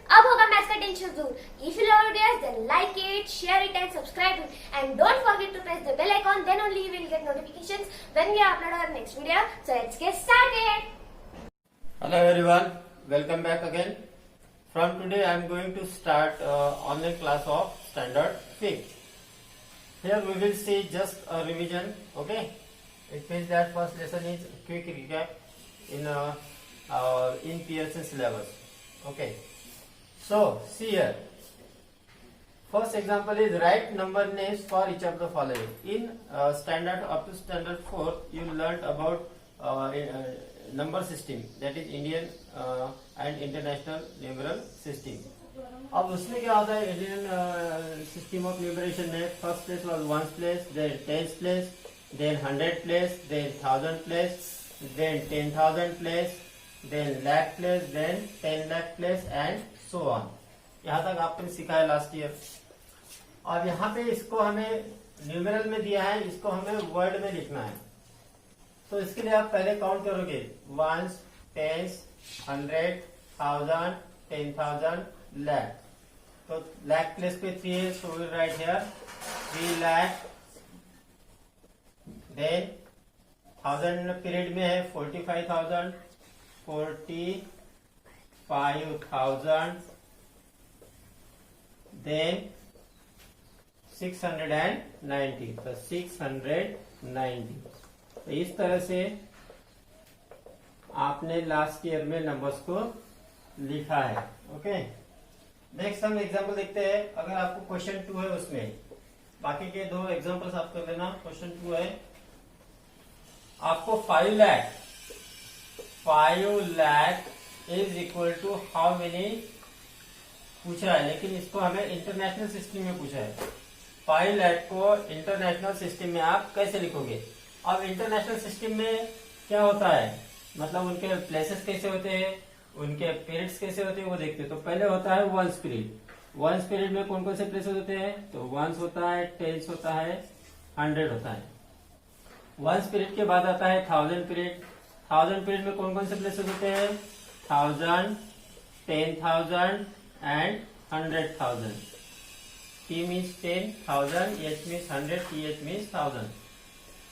अब होगा मैथ्स का टेंशन दूर. If you love videos, then like it, share it and subscribe it. And don't forget to press the bell icon, then only you will get notifications when we upload our next video. So let's get started. Hello everyone, welcome back again. From today I am going to start online class of standard 5th. Here we will see just a revision, okay? It means that first lesson is quick recap in Pearson syllabus, okay? So see here. First example is write number names for each of the following. In standard up to standard 4, you learnt about number system, that is Indian and international numeral system. अब उसमें क्या होता है Indian system of numeration में first place was ones place, then tens place, then 100 place, then 1000 place, then 10,000 place, then lakh place, then 10 lakh place and so on. यहाँ तक आपने सीखा है लास्ट ईयर. अब यहाँ पे इसको हमें न्यूमेरल में दिया है, इसको हमें वर्ड में लिखना है. तो इसके लिए आप पहले काउंट करोगे वंस, टेंस, 100, 1000, 10,000, lakh. तो lakh प्लेस पे 3 है, so we write here 3 lakh. Then 1000 period में है 45,000, 45,000. देन 690, तो 690. तो इस तरह से आपने लास्ट ईयर में नंबर्स को लिखा है, ओके. नेक्स्ट हम एग्जांपल देखते हैं. अगर आपको क्वेश्चन 2 है उसमें बाकी के 2 एग्जांपल्स आप कर लेना. क्वेश्चन 2 है आपको 5 lakh is equal to how many पूछा है, लेकिन इसको हमें इंटरनेशनल सिस्टम में पूछा है. 5 लाख को इंटरनेशनल सिस्टम में आप कैसे लिखोगे? अब इंटरनेशनल सिस्टम में क्या होता है, मतलब उनके प्लेसेस कैसे होते हैं, उनके पीरियड्स कैसे होते हैं वो देखते हैं. तो पहले होता है वंस पीरियड. वंस पीरियड में कौन कौन से प्लेसेस होते हैं? तो वंस होता है, टेंस होता है, 100 होता है. वंस पीरियड के बाद आता है 1000 पीरियड. 1000 पीरियड में कौन कौन से प्लेसेस होते हैं? 1000, 10,000 and 100,000. T means 10,000, H means 100, TH means 1000.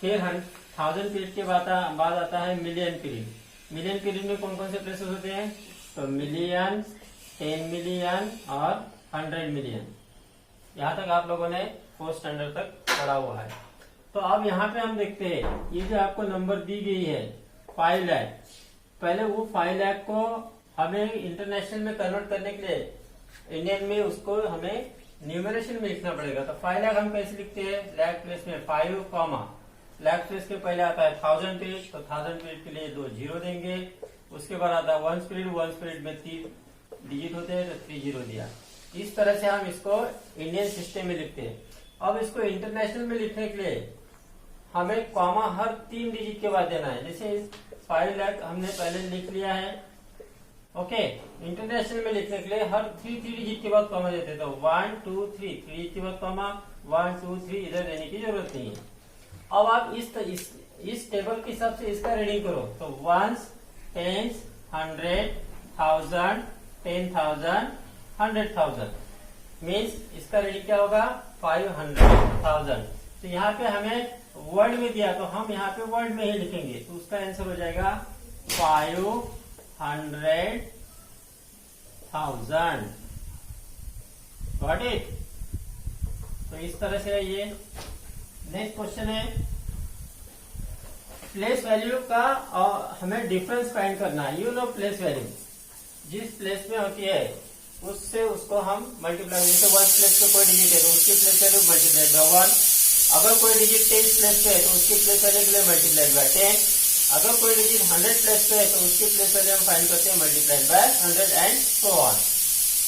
फिर 1000 पीरियड के बाद आता है मिलियन पीरियड. मिलियन पीरियड में कौन कौन से प्लेसेस होते हैं? तो मिलियन, 10 मिलियन और 100 मिलियन. यहाँ तक आप लोगों ने 4th स्टैंडर्ड तक पढ़ा हुआ है. तो अब यहाँ पे हम देखते हैं ये जो आपको नंबर दी गई है 5 लाख. पहले वो 5 लाख को हमें इंटरनेशनल में कन्वर्ट करने के लिए इंडियन में उसको हमें न्यूमरेशन में लिखना पड़ेगा. तो 5 लाख हम कैसे लिखते हैं? लाख प्लेस में 5 कॉमा लाख प्लेस के पहले आता है 1000 पीरियड. तो 1000 पीरियड के लिए 2 जीरो देंगे. उसके बाद आता है वंस पीरियड. वंस पीरियड में 3 डिजिट होते हैं, तो 3 जीरो दिया. इस तरह से हम इसको इंडियन सिस्टम में लिखते हैं. अब इसको इंटरनेशनल में लिखने के लिए हमें कॉमा हर 3 डिजिट के बाद देना है. जैसे 5 लाख हमने पहले लिख लिया है, ओके. इंटरनेशनल में लिखने के लिए हर 3 डिजिट के बाद कॉमा देते हैं. तो 1 2 3 3 के बाद कॉमा 1 2 3 इधर देने की जरूरत नहीं है. अब आप इस टेबल के हिसाब से इसका रीडिंग करो. तो वंस, टेंस, 100, 1000, 10,000, 100,000 मीन्स इसका रीडिंग क्या होगा? 500,000. तो यहाँ पे हमें वर्ड में दिया तो हम यहाँ पे वर्ड में ही लिखेंगे. तो उसका आंसर हो जाएगा 500,000. Got it? तो इस तरह से ये. नेक्स्ट क्वेश्चन है प्लेस वैल्यू का हमें डिफरेंस फाइंड करना है. यू नो प्लेस वैल्यू जिस प्लेस में होती है उससे उसको हम मल्टीप्लाई. जैसे 1 प्लेस पे कोई डिजिट है तो उसकी प्लेस वैल्यू मल्टीप्लाई बाय 1. अगर कोई डिजिट 10 प्लेस पे है तो उसकी प्लेस वैल्यू के लिए मल्टीप्लाई बाय 10. अगर कोई डिजिट 100 प्लेस पे है तो उसकी प्लेस वैल्यू हम फाइंड करते हैं multiply by 100 and so on.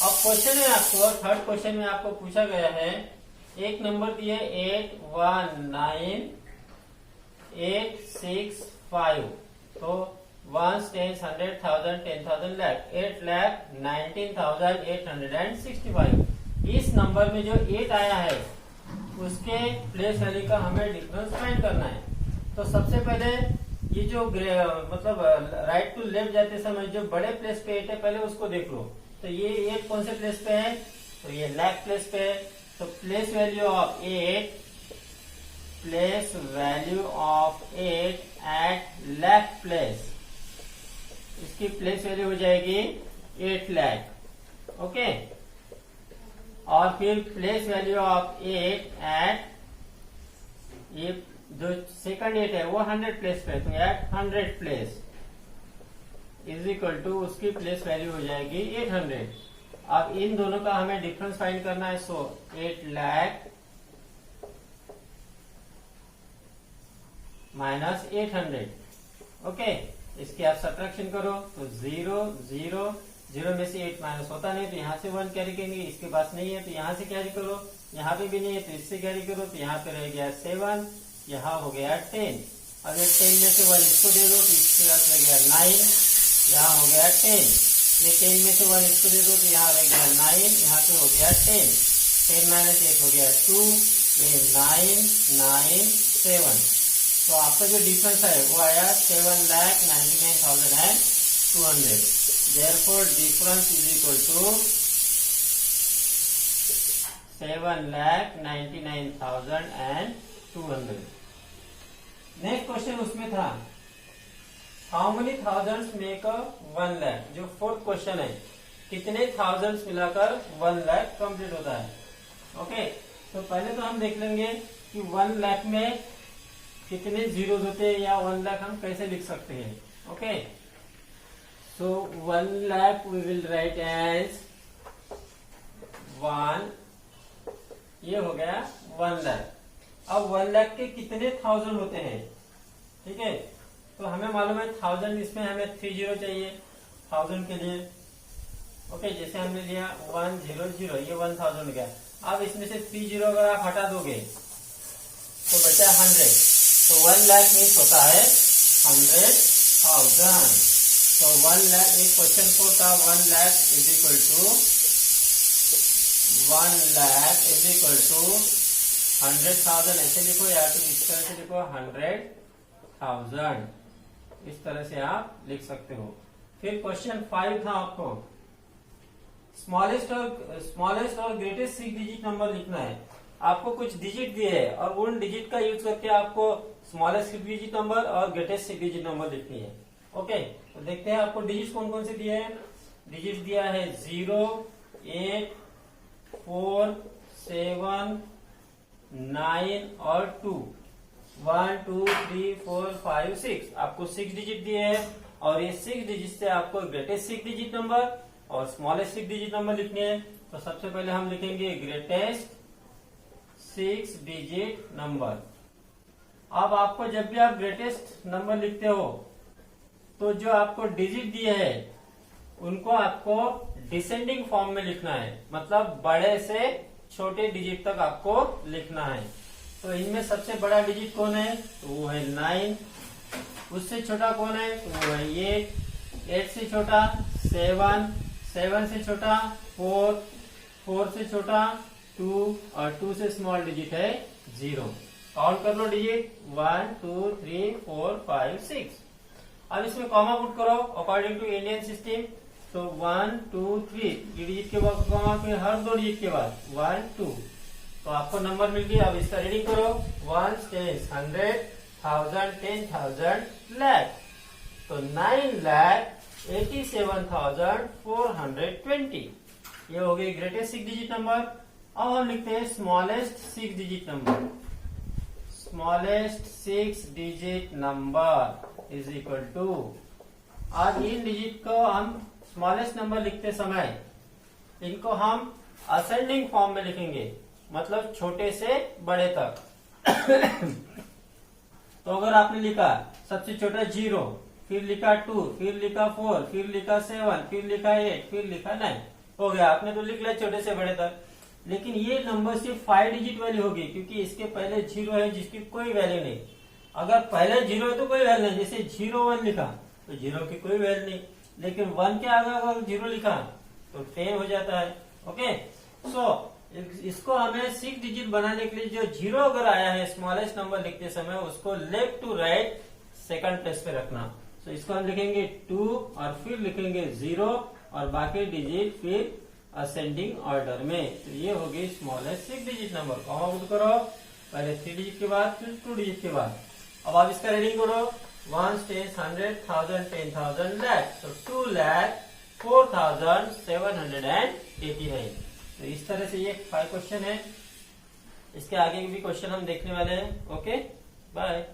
अब क्वेश्चन में आपको थर्ड क्वेश्चन में आपको पूछा गया है एक नंबर दिए 819,865. तो 1 10 100 1000 10,000 lakh 8,19,865. इस नंबर में जो 8 आया है उसके प्लेस वैल्यू का हमें डिफरेंस फाइंड करना है. तो सबसे पहले ये जो मतलब राइट टू लेफ्ट जाते समय जो बड़े प्लेस पे 8 है पहले उसको देख लो. तो तो ये 8 कौन से प्लेस पे है, तो ये लाख प्लेस पे है। तो place value of 8 eight lakh place, इसकी प्लेस वैल्यू हो जाएगी 8 लाख। ओके, और फिर प्लेस वैल्यू ऑफ 8 एट, ये जो सेकंड 8 है वो 100 प्लेस पे, तो eight 100 place is equal to उसकी प्लेस वैल्यू हो जाएगी 800। अब इन दोनों का हमें डिफरेंस फाइंड करना है। सो 8 लाख माइनस 800। ओके, इसकी आप सब्ट्रैक्शन करो तो 0 0 0 में से 8 माइनस होता नहीं, तो यहाँ से 1 कैरी करेंगे, इसके पास नहीं है तो यहाँ से कैरी करो, यहाँ पे भी नहीं है तो इससे कैरी करो, तो यहाँ पे रह गया 7, यहाँ हो गया 10। अगर 10 में से 1 इसको दे दो तो इसके पास रह गया 9, यहाँ हो गया 10। ये 10 में से 1 इसको दे दो तो यहाँ रह गया 9, यहाँ पे हो गया 10। 10 माइनस 8 हो गया 2, ये 9 9 7। तो आपका जो डिफरेंस है वो आया 7,99,200। Therefore difference is equal to 7,99,200। Next question उसमें था how many thousands make 1 lakh. जो फोर्थ क्वेश्चन है, कितने थाउजेंड्स मिलाकर 1 लाख कंप्लीट होता है। ओके, तो पहले तो हम देख लेंगे कि 1 लाख में कितने जीरोस होते हैं, या 1 लाख हम कैसे लिख सकते हैं। Okay, so 1 lakh we will write as 1, ये हो गया 1 लाख। अब 1 लाख के कितने थाउजेंड होते हैं, ठीक है, तो हमें मालूम है 1000, इसमें हमें 30 चाहिए 1000 के लिए। ओके, जैसे हमने लिया 100, ये 1000 हो गया। अब इसमें से 30 अगर आप हटा दोगे तो बचा 100, तो 1 लाख मीन्स होता है 100,000। तो 1 लाख, एक क्वेश्चन 4 था 1 लाख इज इक्वल टू 100,000, ऐसे लिखो, या तो इस तरह से लिखो 100,000, इस तरह से आप लिख सकते हो। फिर क्वेश्चन 5 था आपको स्मॉलेस्ट और ग्रेटेस्ट 6 डिजिट नंबर लिखना है। आपको कुछ डिजिट दिए है और उन डिजिट का यूज करके आपको स्मॉलेस्ट 6 डिजिट नंबर और ग्रेटेस्ट 6 डिजिट नंबर लिखनी है। ओके, तो देखते हैं आपको डिजिट कौन कौन से दिए हैं। डिजिट दिया है 0 8 4 7 9 और 2, 1 2 3 4 5 6, आपको 6 डिजिट दिए हैं, और ये 6 डिजिट से आपको ग्रेटेस्ट 6 डिजिट नंबर और स्मॉलेस्ट 6 डिजिट नंबर लिखने हैं। तो सबसे पहले हम लिखेंगे ग्रेटेस्ट 6 डिजिट नंबर। अब आपको जब भी आप ग्रेटेस्ट नंबर लिखते हो तो जो आपको डिजिट दिए है उनको आपको डिसेंडिंग फॉर्म में लिखना है, मतलब बड़े से छोटे डिजिट तक आपको लिखना है। तो इनमें सबसे बड़ा डिजिट कौन है, तो वो है 9। उससे छोटा कौन है, तो वो है 8। 8 से छोटा 7। 7 से छोटा 4। 4 से छोटा 2, और 2 से स्मॉल डिजिट है 0। काउंट कर लो डिजिट 1 2 3 4 5 6। अब इसमें कॉमा पुट करो अकॉर्डिंग टू इंडियन सिस्टम। तो 1 2 3 डिजिट के बाद कॉमा, फिर हर 2 डिजिट के बाद 1 2, तो आपको नंबर मिल गया। अब इसका रीडिंग करो 1 10 100 1000 10,000 लाख, तो 9,87,420, ये हो गई ग्रेटेस्ट 6 डिजिट नंबर। अब हम लिखते हैं smallest 6 digit number. Smallest 6 digit number is equal to, आज इन डिजिट को हम स्मॉलेस्ट नंबर लिखते समय इनको हम असेंडिंग फॉर्म में लिखेंगे, मतलब छोटे से बड़े तक। तो अगर आपने लिखा सबसे छोटा 0, फिर लिखा 2, फिर लिखा 4, फिर लिखा 7, फिर लिखा 8, फिर लिखा 9, हो गया, आपने तो लिख लिया छोटे से बड़े तक। लेकिन ये नंबर सिर्फ 5 डिजिट वाली होगी, क्योंकि इसके पहले 0 है जिसकी कोई वैल्यू नहीं। अगर पहले 0 है तो कोई वैल्यू नहीं, जैसे 0 1 लिखा तो 0 की कोई वैल्यू नहीं, लेकिन 1 के आगे अगर 0 लिखा तो 10 हो जाता है। ओके, सो इसको हमें 6 डिजिट बनाने के लिए जो 0 अगर आया है स्मॉलेस्ट नंबर लिखते समय, उसको left to right second place पे रखना। तो इसको हम लिखेंगे 2 और फिर लिखेंगे 0 और बाकी डिजिट फिर असेंडिंग ऑर्डर में। तो ये होगी smallest 6 digit number. Comma put करो, पहले 3 डिजिट के बाद फिर 2 डिजिट के बाद। अब आप इसका रीडिंग करो, 1 10 100 1000 10,000 lakh, तो 2,04,789। तो इस तरह से ये 5 क्वेश्चन है। इसके आगे भी क्वेश्चन हम देखने वाले हैं। Okay, bye.